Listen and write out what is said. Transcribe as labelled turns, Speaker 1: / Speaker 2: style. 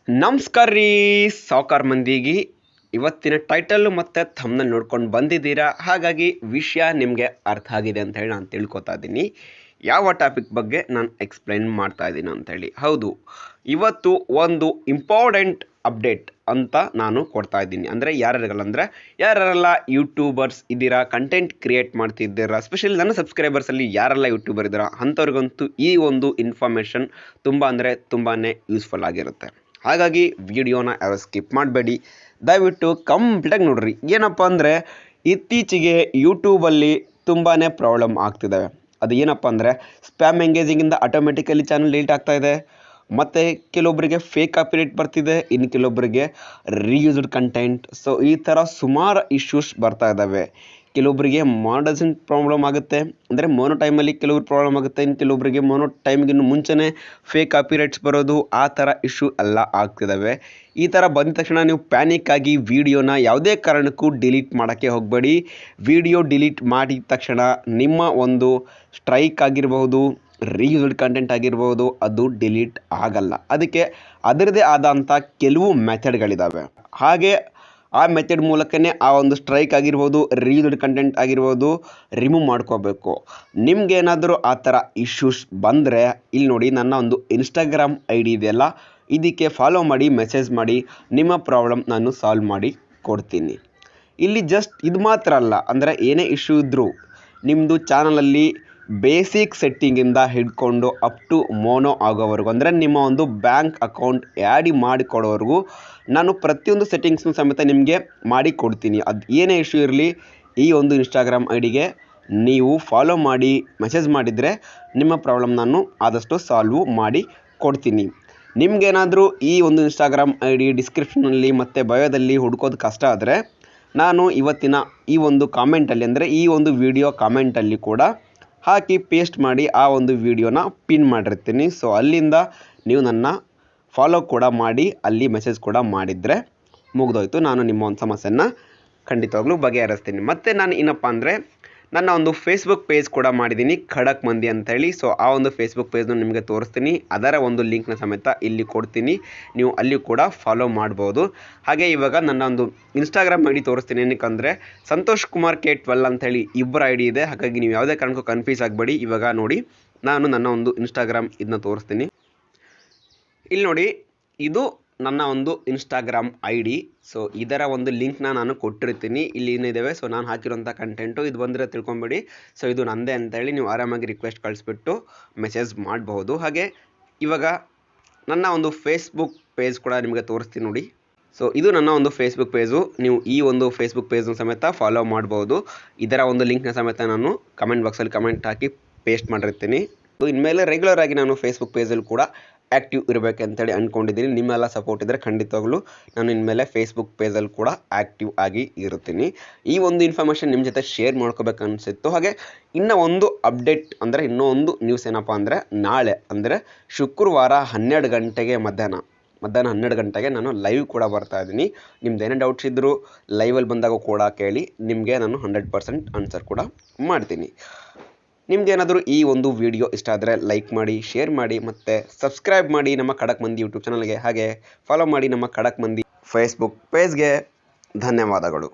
Speaker 1: ನಮಸ್ಕಾರ ರೀ ಸಾವ್ಕಾರ್ ಮಂದಿಗೆ. ಇವತ್ತಿನ ಟೈಟಲ್ ಮತ್ತು ಥಂಬ್ನೇಲ್ ನೋಡ್ಕೊಂಡು ಬಂದಿದ್ದೀರಾ, ಹಾಗಾಗಿ ವಿಷಯ ನಿಮಗೆ ಅರ್ಥ ಆಗಿದೆ ಅಂತ ಹೇಳಿ ನಾನು ತಿಳ್ಕೊತಾ ಇದ್ದೀನಿ. ಯಾವ ಟಾಪಿಕ್ ಬಗ್ಗೆ ನಾನು ಎಕ್ಸ್ಪ್ಲೈನ್ ಮಾಡ್ತಾ ಇದ್ದೀನಿ ಅಂತೇಳಿ. ಹೌದು, ಇವತ್ತು ಒಂದು ಇಂಪಾರ್ಟೆಂಟ್ ಅಪ್ಡೇಟ್ ಅಂತ ನಾನು ಕೊಡ್ತಾ ಇದ್ದೀನಿ. ಅಂದರೆ ಯಾರೆಲ್ಲ ಯೂಟ್ಯೂಬರ್ಸ್ ಇದ್ದೀರಾ, ಕಂಟೆಂಟ್ ಕ್ರಿಯೇಟ್ ಮಾಡ್ತಿದ್ದೀರಾ, ಸ್ಪೆಷಲಿ ನನ್ನ ಸಬ್ಸ್ಕ್ರೈಬರ್ಸಲ್ಲಿ ಯಾರೆಲ್ಲ ಯೂಟ್ಯೂಬರ್ ಇದ್ದೀರಾ ಅಂಥವ್ರಿಗಂತೂ ಈ ಒಂದು ಇನ್ಫಾರ್ಮೇಷನ್ ತುಂಬಾ ಯೂಸ್ಫುಲ್ ಆಗಿರುತ್ತೆ. ಹಾಗಾಗಿ ವಿಡಿಯೋನ ಯಾರು ಸ್ಕಿಪ್ ಮಾಡಬೇಡಿ, ದಯವಿಟ್ಟು ಕಂಪ್ಲೀಟಾಗಿ ನೋಡ್ರಿ. ಏನಪ್ಪ ಅಂದರೆ ಇತ್ತೀಚೆಗೆ ಯೂಟ್ಯೂಬಲ್ಲಿ ತುಂಬಾ ಪ್ರಾಬ್ಲಮ್ ಆಗ್ತಿದ್ದಾವೆ. ಅದು ಏನಪ್ಪ ಅಂದರೆ ಸ್ಪ್ಯಾಮ್ ಎಂಗೇಜಿಂಗಿಂದ ಆಟೋಮೆಟಿಕಲಿ ಚಾನಲ್ ಡಿಲೀಟ್ ಆಗ್ತಾ ಇದೆ, ಮತ್ತು ಕೆಲವೊಬ್ಬರಿಗೆ ಫೇಕ್ ಕಾಪಿರೈಟ್ ಬರ್ತಿದೆ, ಇನ್ನು ಕೆಲವೊಬ್ಬರಿಗೆ ರೀಯೂಸ್ಡ್ ಕಂಟೆಂಟ್. ಸೊ ಈ ಥರ ಸುಮಾರು ಇಶ್ಯೂಸ್ ಬರ್ತಾ ಇದ್ದಾವೆ. ಕೆಲವೊಬ್ಬರಿಗೆ ಮಾನಿಟೈಸೇಷನ್ ಪ್ರಾಬ್ಲಮ್ ಆಗುತ್ತೆ, ಅಂದರೆ ಮೋನೋ ಟೈಮಲ್ಲಿ ಕೆಲವ್ರು ಪ್ರಾಬ್ಲಮ್ ಆಗುತ್ತೆ, ಇನ್ನು ಕೆಲವೊಬ್ಬರಿಗೆ ಮೋನೋ ಟೈಮ್ಗಿನ್ನು ಮುಂಚೆನೇ ಫೇಕ್ ಕಾಪಿರೈಟ್ಸ್ ಬರೋದು, ಆ ಥರ ಇಶ್ಯೂ ಎಲ್ಲ ಆಗ್ತಿದ್ದಾವೆ. ಈ ಥರ ಬಂದ ತಕ್ಷಣ ನೀವು ಪ್ಯಾನಿಕ್ ಆಗಿ ವಿಡಿಯೋನ ಯಾವುದೇ ಕಾರಣಕ್ಕೂ ಡಿಲೀಟ್ ಮಾಡೋಕ್ಕೆ ಹೋಗಬೇಡಿ. ವಿಡಿಯೋ ಡಿಲೀಟ್ ಮಾಡಿದ ತಕ್ಷಣ ನಿಮ್ಮ ಒಂದು ಸ್ಟ್ರೈಕ್ ಆಗಿರ್ಬೋದು, ರೀಯೂಸ್ಡ್ ಕಂಟೆಂಟ್ ಆಗಿರ್ಬೋದು, ಅದು ಡಿಲೀಟ್ ಆಗಲ್ಲ. ಅದಕ್ಕೆ ಅದರದೇ ಆದಂಥ ಕೆಲವು ಮೆಥಡ್ಗಳಿದ್ದಾವೆ. ಹಾಗೆ ಆ ಮೆಥಡ್ ಮೂಲಕನೇ ಆ ಒಂದು ಸ್ಟ್ರೈಕ್ ಆಗಿರ್ಬೋದು, ರೀಯೂಸ್ಡ್ ಕಂಟೆಂಟ್ ಆಗಿರ್ಬೋದು ರಿಮೂವ್ ಮಾಡ್ಕೋಬೇಕು. ನಿಮ್ಗೇನಾದರೂ ಆ ಥರ ಇಶ್ಯೂಸ್ ಬಂದರೆ ಇಲ್ಲಿ ನೋಡಿ, ನನ್ನ ಒಂದು ಇನ್ಸ್ಟಾಗ್ರಾಮ್ ID ಇದೆಯಲ್ಲ, ಇದಕ್ಕೆ ಫಾಲೋ ಮಾಡಿ, ಮೆಸೇಜ್ ಮಾಡಿ, ನಿಮ್ಮ ಪ್ರಾಬ್ಲಮ್ ನಾನು ಸಾಲ್ವ್ ಮಾಡಿ ಕೊಡ್ತೀನಿ. ಇಲ್ಲಿ ಜಸ್ಟ್ ಇದು ಮಾತ್ರ ಅಲ್ಲ, ಅಂದರೆ ಏನೇ ಇಶ್ಯೂ ಇದ್ದರೂ ನಿಮ್ಮದು ಚಾನಲಲ್ಲಿ ಬೇಸಿಕ್ ಸೆಟ್ಟಿಂಗಿಂದ ಹಿಡ್ಕೊಂಡು ಅಪ್ ಟು ಮೋನೋ ಆಗೋವರೆಗೂ, ಅಂದರೆ ನಿಮ್ಮ ಒಂದು ಬ್ಯಾಂಕ್ ಅಕೌಂಟ್ ಆ್ಯಡ್ ಮಾಡಿಕೊಡೋವರೆಗೂ ನಾನು ಪ್ರತಿಯೊಂದು ಸೆಟ್ಟಿಂಗ್ಸ್ನು ಸಮೇತ ನಿಮಗೆ ಮಾಡಿ ಕೊಡ್ತೀನಿ. ಅದು ಏನೇ ಇಶ್ಯೂ ಇರಲಿ, ಈ ಒಂದು ಇನ್ಸ್ಟಾಗ್ರಾಮ್ ID ನೀವು ಫಾಲೋ ಮಾಡಿ ಮೆಸೇಜ್ ಮಾಡಿದರೆ ನಿಮ್ಮ ಪ್ರಾಬ್ಲಮ್ ನಾನು ಆದಷ್ಟು ಸಾಲ್ವ್ ಮಾಡಿ ಕೊಡ್ತೀನಿ. ನಿಮಗೇನಾದರೂ ಈ ಒಂದು ಇನ್ಸ್ಟಾಗ್ರಾಮ್ ID ಡಿಸ್ಕ್ರಿಪ್ಷನಲ್ಲಿ ಮತ್ತು ಬಯೋದಲ್ಲಿ ಹುಡ್ಕೋದು ಕಷ್ಟ ಆದರೆ, ನಾನು ಇವತ್ತಿನ ಈ ಒಂದು ಕಾಮೆಂಟಲ್ಲಿ, ಅಂದರೆ ಈ ಒಂದು ವಿಡಿಯೋ ಕಾಮೆಂಟಲ್ಲಿ ಕೂಡ ಹಾಕಿ ಪೇಸ್ಟ್ ಮಾಡಿ ಆ ಒಂದು ವಿಡಿಯೋನ ಪಿನ್ ಮಾಡಿರ್ತೀನಿ. ಸೊ ಅಲ್ಲಿಂದ ನೀವು ನನ್ನ ಫಾಲೋ ಕೂಡ ಮಾಡಿ, ಅಲ್ಲಿ ಮೆಸೇಜ್ ಕೂಡ ಮಾಡಿದರೆ ಮುಗಿದೋಯ್ತು. ನಾನು ನಿಮ್ಮ ಒಂದು ಸಮಸ್ಯೆನ ಖಂಡಿತವಾಗ್ಲೂ ಬಗೆಹರಿಸ್ತೀನಿ. ಮತ್ತು ನಾನು ಏನಪ್ಪ ಅಂದರೆ ನನ್ನ ಒಂದು ಫೇಸ್ಬುಕ್ ಪೇಜ್ ಕೂಡ ಮಾಡಿದ್ದೀನಿ, ಖಡಕ್ ಮಂದಿ ಅಂತೇಳಿ. ಸೊ ಆ ಒಂದು ಫೇಸ್ಬುಕ್ ಪೇಜ್ನ ನಿಮಗೆ ತೋರಿಸ್ತೀನಿ, ಅದರ ಒಂದು ಲಿಂಕ್ನ ಸಮೇತ ಇಲ್ಲಿ ಕೊಡ್ತೀನಿ, ನೀವು ಅಲ್ಲಿ ಕೂಡ ಫಾಲೋ ಮಾಡ್ಬೋದು. ಹಾಗೆ ಇವಾಗ ನನ್ನ ಒಂದು ಇನ್ಸ್ಟಾಗ್ರಾಮ್ ID ತೋರಿಸ್ತೀನಿ. ಏನಕ್ಕಂದರೆ ಸಂತೋಷ್ ಕುಮಾರ್ K12 ಅಂತೇಳಿ ಇಬ್ಬರ ID ಇದೆ. ಹಾಗಾಗಿ ನೀವು ಯಾವುದೇ ಕಾರಣಕ್ಕೂ ಕನ್ಫ್ಯೂಸ್ ಆಗಬೇಡಿ. ಇವಾಗ ನೋಡಿ, ನಾನು ನನ್ನ ಒಂದು ಇನ್ಸ್ಟಾಗ್ರಾಮ್ ಇದನ್ನ ತೋರಿಸ್ತೀನಿ. ಇಲ್ಲಿ ನೋಡಿ, ಇದು ನನ್ನ ಒಂದು ಇನ್ಸ್ಟಾಗ್ರಾಮ್ ID. ಸೊ ಇದರ ಒಂದು ಲಿಂಕ್ನ ನಾನು ಕೊಟ್ಟಿರ್ತೀನಿ, ಇಲ್ಲಿ ಏನಿದ್ದಾವೆ. ಸೊ ನಾನು ಹಾಕಿರೋಂಥ ಕಂಟೆಂಟು ಇದು ಬಂದರೆ ತಿಳ್ಕೊಬೇಡಿ. ಸೊ ಇದು ನಂದೇ ಅಂತೇಳಿ ನೀವು ಆರಾಮಾಗಿ ರಿಕ್ವೆಸ್ಟ್ ಕಳಿಸ್ಬಿಟ್ಟು ಮೆಸೇಜ್ ಮಾಡಬಹುದು. ಹಾಗೆ ಇವಾಗ ನನ್ನ ಒಂದು ಫೇಸ್ಬುಕ್ ಪೇಜ್ ಕೂಡ ನಿಮಗೆ ತೋರಿಸ್ತೀನಿ ನೋಡಿ. ಸೊ ಇದು ನನ್ನ ಒಂದು ಫೇಸ್ಬುಕ್ ಪೇಜು, ನೀವು ಈ ಒಂದು ಫೇಸ್ಬುಕ್ ಪೇಜ್ನ ಸಮೇತ ಫಾಲೋ ಮಾಡ್ಬೋದು. ಇದರ ಒಂದು ಲಿಂಕ್ನ ಸಮೇತ ನಾನು ಕಮೆಂಟ್ ಬಾಕ್ಸಲ್ಲಿ ಕಮೆಂಟ್ ಹಾಕಿ ಪೇಸ್ಟ್ ಮಾಡಿರ್ತೀನಿ. ಇನ್ಮೇಲೆ ರೆಗ್ಯುಲರ್ ಆಗಿ ನಾನು ಫೇಸ್ಬುಕ್ ಪೇಜಲ್ಲಿ ಕೂಡ ಆ್ಯಕ್ಟಿವ್ ಇರಬೇಕಂತೇಳಿ ಅಂದ್ಕೊಂಡಿದ್ದೀನಿ. ನಿಮ್ಮೆಲ್ಲ ಸಪೋರ್ಟ್ ಇದ್ದರೆ ಖಂಡಿತವಾಗ್ಲೂ ನಾನು ಇನ್ಮೇಲೆ ಫೇಸ್ಬುಕ್ ಪೇಜಲ್ಲಿ ಕೂಡ ಆ್ಯಕ್ಟಿವ್ ಆಗಿ ಇರ್ತೀನಿ. ಈ ಒಂದು ಇನ್ಫಾರ್ಮೇಷನ್ ನಿಮ್ಮ ಜೊತೆ ಶೇರ್ ಮಾಡ್ಕೋಬೇಕು ಅನಿಸಿತ್ತು. ಹಾಗೆ ಇನ್ನೂ ಒಂದು ಅಪ್ಡೇಟ್, ಅಂದರೆ ಇನ್ನೂ ಒಂದು ನ್ಯೂಸ್ ಏನಪ್ಪ ಅಂದರೆ, ನಾಳೆ ಅಂದರೆ ಶುಕ್ರವಾರ 12 ಗಂಟೆಗೆ ಮಧ್ಯಾಹ್ನ 12 ಗಂಟೆಗೆ ನಾನು ಲೈವ್ ಕೂಡ ಬರ್ತಾ ಇದ್ದೀನಿ. ನಿಮ್ದು ಏನೇ ಡೌಟ್ಸ್ ಇದ್ದರೂ ಲೈವಲ್ಲಿ ಬಂದಾಗ ಕೂಡ ಕೇಳಿ, ನಿಮಗೆ ನಾನು 100% ಆನ್ಸರ್ ಕೂಡ ಮಾಡ್ತೀನಿ. ನಿಮ್ಗೇನಾದರೂ ಈ ಒಂದು ವಿಡಿಯೋ ಇಷ್ಟ ಆದರೆ ಲೈಕ್ ಮಾಡಿ, ಶೇರ್ ಮಾಡಿ, ಮತ್ತು ಸಬ್ಸ್ಕ್ರೈಬ್ ಮಾಡಿ ನಮ್ಮ ಖಡಕ್ ಮಂದಿ ಯೂಟ್ಯೂಬ್ ಚಾನಲ್ಗೆ. ಹಾಗೆ ಫಾಲೋ ಮಾಡಿ ನಮ್ಮ ಖಡಕ್ ಮಂದಿ ಫೇಸ್ಬುಕ್ ಪೇಜ್ಗೆ. ಧನ್ಯವಾದಗಳು.